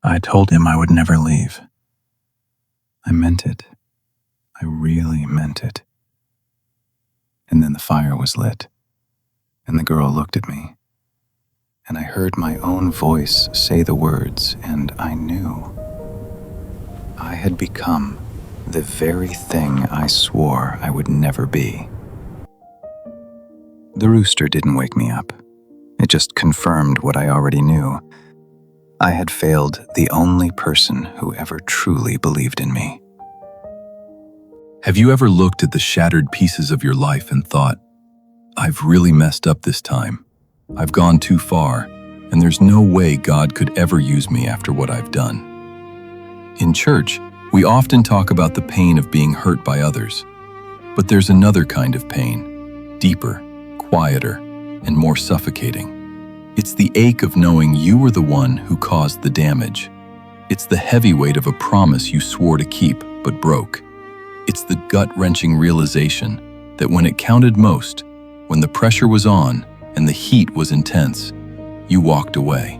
I told him I would never leave. I meant it. I really meant it. And then the fire was lit, and the girl looked at me, and I heard my own voice say the words, and I knew. I had become the very thing I swore I would never be. The rooster didn't wake me up. It just confirmed what I already knew. I had failed the only person who ever truly believed in me. Have you ever looked at the shattered pieces of your life and thought, I've really messed up this time. I've gone too far, and there's no way God could ever use me after what I've done. In church, we often talk about the pain of being hurt by others. But there's another kind of pain, deeper, quieter, and more suffocating. It's the ache of knowing you were the one who caused the damage. It's the heavy weight of a promise you swore to keep but broke. It's the gut-wrenching realization that when it counted most, when the pressure was on and the heat was intense, you walked away.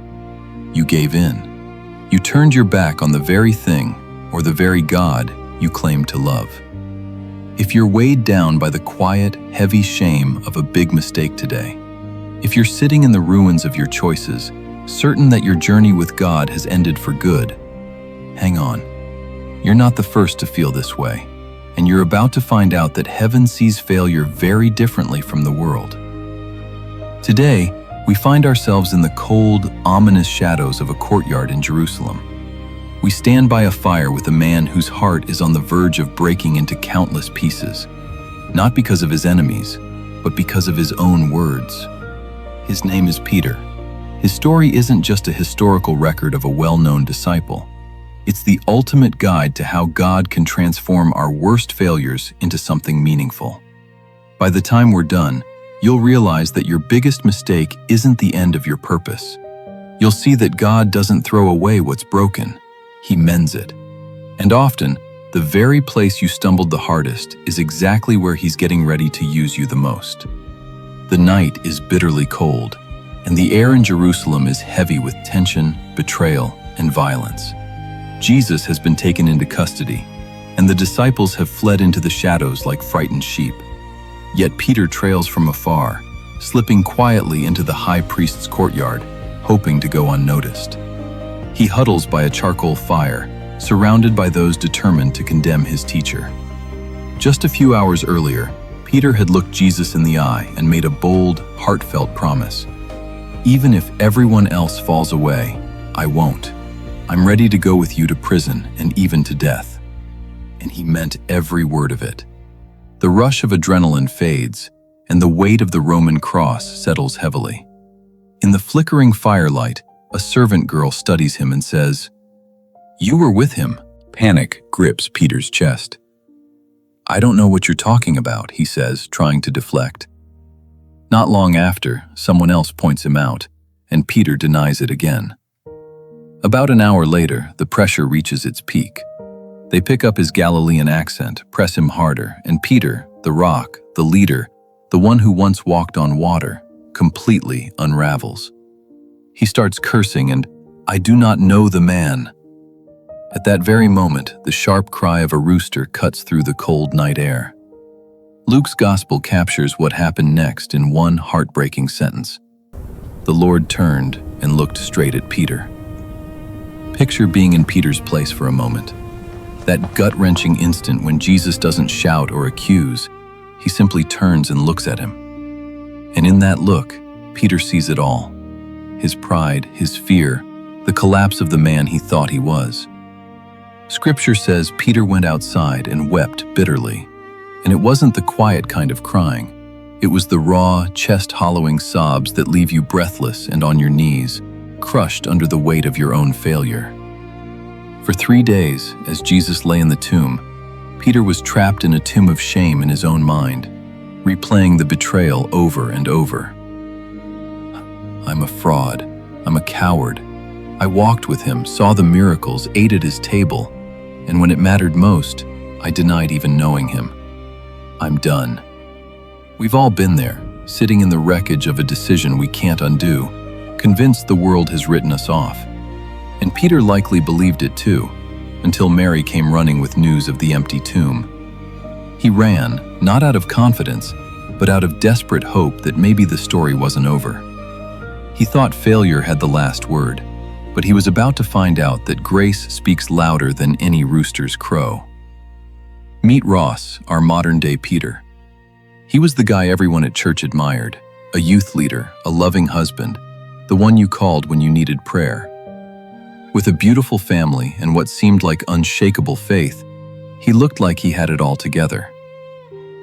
You gave in. You turned your back on the very thing or the very God you claimed to love. If you're weighed down by the quiet, heavy shame of a big mistake today, if you're sitting in the ruins of your choices, certain that your journey with God has ended for good, hang on. You're not the first to feel this way, and you're about to find out that heaven sees failure very differently from the world. Today, we find ourselves in the cold, ominous shadows of a courtyard in Jerusalem. We stand by a fire with a man whose heart is on the verge of breaking into countless pieces, not because of his enemies, but because of his own words. His name is Peter. His story isn't just a historical record of a well-known disciple. It's the ultimate guide to how God can transform our worst failures into something meaningful. By the time we're done, you'll realize that your biggest mistake isn't the end of your purpose. You'll see that God doesn't throw away what's broken. He mends it. And often, the very place you stumbled the hardest is exactly where He's getting ready to use you the most. The night is bitterly cold, and the air in Jerusalem is heavy with tension, betrayal, and violence. Jesus has been taken into custody, and the disciples have fled into the shadows like frightened sheep. Yet Peter trails from afar, slipping quietly into the high priest's courtyard, hoping to go unnoticed. He huddles by a charcoal fire, surrounded by those determined to condemn his teacher. Just a few hours earlier, Peter had looked Jesus in the eye and made a bold, heartfelt promise. Even if everyone else falls away, I won't. I'm ready to go with you to prison and even to death. And he meant every word of it. The rush of adrenaline fades, and the weight of the Roman cross settles heavily. In the flickering firelight, a servant girl studies him and says, "You were with him." Panic grips Peter's chest. "I don't know what you're talking about," he says, trying to deflect. Not long after, someone else points him out, and Peter denies it again. About an hour later, the pressure reaches its peak. They pick up his Galilean accent, press him harder, and Peter, the rock, the leader, the one who once walked on water, completely unravels. He starts cursing and, "I do not know the man." At that very moment, the sharp cry of a rooster cuts through the cold night air. Luke's gospel captures what happened next in one heartbreaking sentence. The Lord turned and looked straight at Peter. Picture being in Peter's place for a moment. That gut-wrenching instant when Jesus doesn't shout or accuse, he simply turns and looks at him. And in that look, Peter sees it all. His pride, his fear, the collapse of the man he thought he was. Scripture says Peter went outside and wept bitterly. And it wasn't the quiet kind of crying. It was the raw, chest-hollowing sobs that leave you breathless and on your knees, crushed under the weight of your own failure. For 3 days, as Jesus lay in the tomb, Peter was trapped in a tomb of shame in his own mind, replaying the betrayal over and over. I'm a fraud. I'm a coward. I walked with him, saw the miracles, ate at his table, and when it mattered most, I denied even knowing him. I'm done. We've all been there, sitting in the wreckage of a decision we can't undo, convinced the world has written us off. And Peter likely believed it too, until Mary came running with news of the empty tomb. He ran, not out of confidence, but out of desperate hope that maybe the story wasn't over. He thought failure had the last word, but he was about to find out that grace speaks louder than any rooster's crow. Meet Ross, our modern-day Peter. He was the guy everyone at church admired, a youth leader, a loving husband, the one you called when you needed prayer. With a beautiful family and what seemed like unshakable faith, he looked like he had it all together.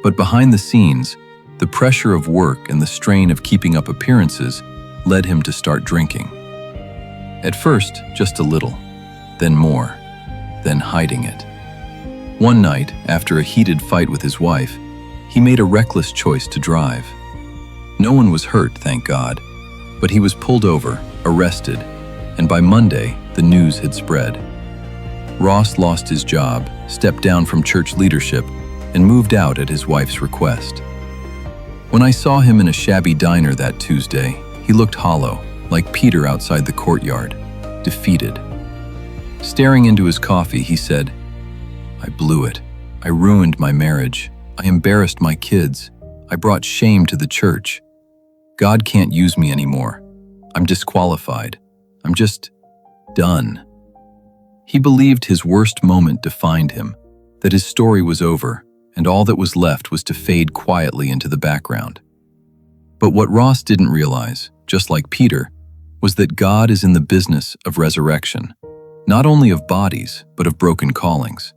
But behind the scenes, the pressure of work and the strain of keeping up appearances led him to start drinking. At first, just a little, then more, then hiding it. One night, after a heated fight with his wife, he made a reckless choice to drive. No one was hurt, thank God, but he was pulled over, arrested, and by Monday, the news had spread. Ross lost his job, stepped down from church leadership, and moved out at his wife's request. When I saw him in a shabby diner that Tuesday, he looked hollow, like Peter outside the courtyard, defeated. Staring into his coffee, he said, "I blew it. I ruined my marriage. I embarrassed my kids. I brought shame to the church. God can't use me anymore. I'm disqualified. I'm just done." He believed his worst moment defined him, that his story was over, and all that was left was to fade quietly into the background. But what Ross didn't realize, just like Peter, was that God is in the business of resurrection, not only of bodies, but of broken callings.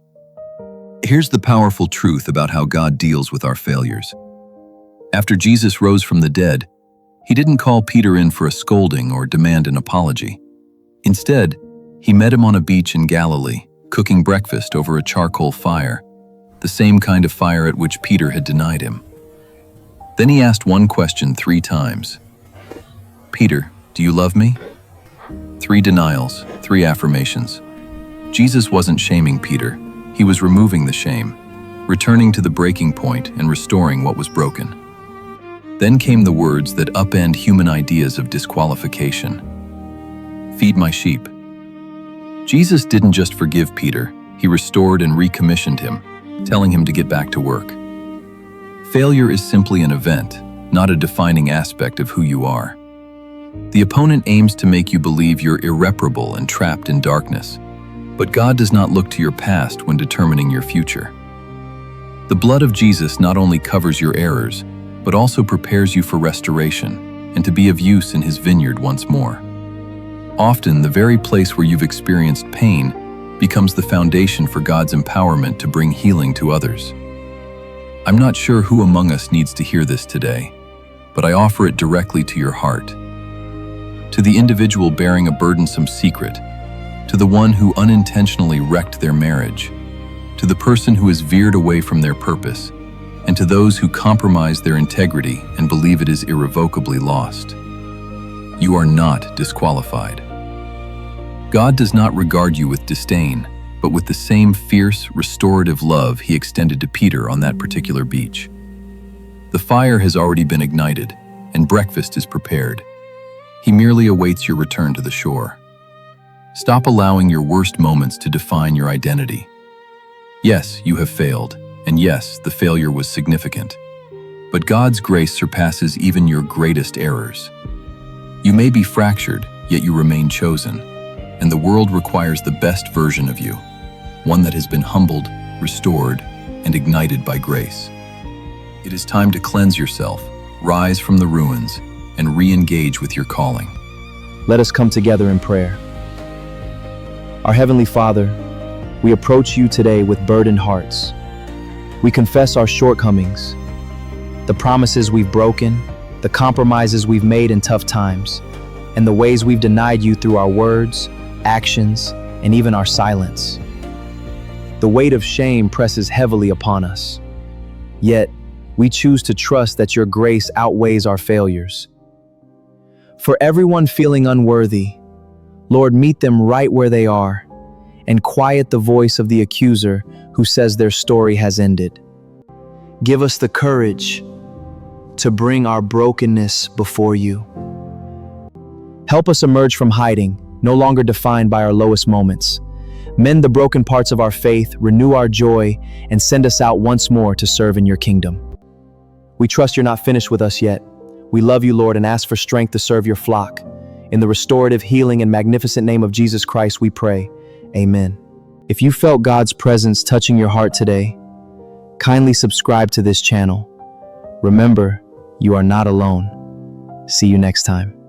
Here's the powerful truth about how God deals with our failures. After Jesus rose from the dead, he didn't call Peter in for a scolding or demand an apology. Instead, he met him on a beach in Galilee, cooking breakfast over a charcoal fire, the same kind of fire at which Peter had denied him. Then he asked one question 3 times. "Peter, do you love me?" 3 denials, 3 affirmations. Jesus wasn't shaming Peter. He was removing the shame, returning to the breaking point and restoring what was broken. Then came the words that upend human ideas of disqualification. "Feed my sheep." Jesus didn't just forgive Peter, he restored and recommissioned him, telling him to get back to work. Failure is simply an event, not a defining aspect of who you are. The opponent aims to make you believe you're irreparable and trapped in darkness, but God does not look to your past when determining your future. The blood of Jesus not only covers your errors, but also prepares you for restoration and to be of use in his vineyard once more. Often, the very place where you've experienced pain becomes the foundation for God's empowerment to bring healing to others. I'm not sure who among us needs to hear this today, but I offer it directly to your heart. To the individual bearing a burdensome secret, to the one who unintentionally wrecked their marriage, to the person who has veered away from their purpose, and to those who compromise their integrity and believe it is irrevocably lost. You are not disqualified. God does not regard you with disdain, but with the same fierce, restorative love he extended to Peter on that particular beach. The fire has already been ignited, and breakfast is prepared. He merely awaits your return to the shore. Stop allowing your worst moments to define your identity. Yes, you have failed, and yes, the failure was significant. But God's grace surpasses even your greatest errors. You may be fractured, yet you remain chosen, and the world requires the best version of you, one that has been humbled, restored, and ignited by grace. It is time to cleanse yourself, rise from the ruins, and re-engage with your calling. Let us come together in prayer. Our Heavenly Father, we approach you today with burdened hearts. We confess our shortcomings, the promises we've broken, the compromises we've made in tough times, and the ways we've denied you through our words, actions, and even our silence. The weight of shame presses heavily upon us. Yet, we choose to trust that your grace outweighs our failures. For everyone feeling unworthy, Lord, meet them right where they are and quiet the voice of the accuser who says their story has ended. Give us the courage to bring our brokenness before you. Help us emerge from hiding, no longer defined by our lowest moments. Mend the broken parts of our faith, renew our joy, and send us out once more to serve in your kingdom. We trust you're not finished with us yet. We love you, Lord, and ask for strength to serve your flock. In the restorative, healing, and magnificent name of Jesus Christ, we pray. Amen. If you felt God's presence touching your heart today, kindly subscribe to this channel. Remember, you are not alone. See you next time.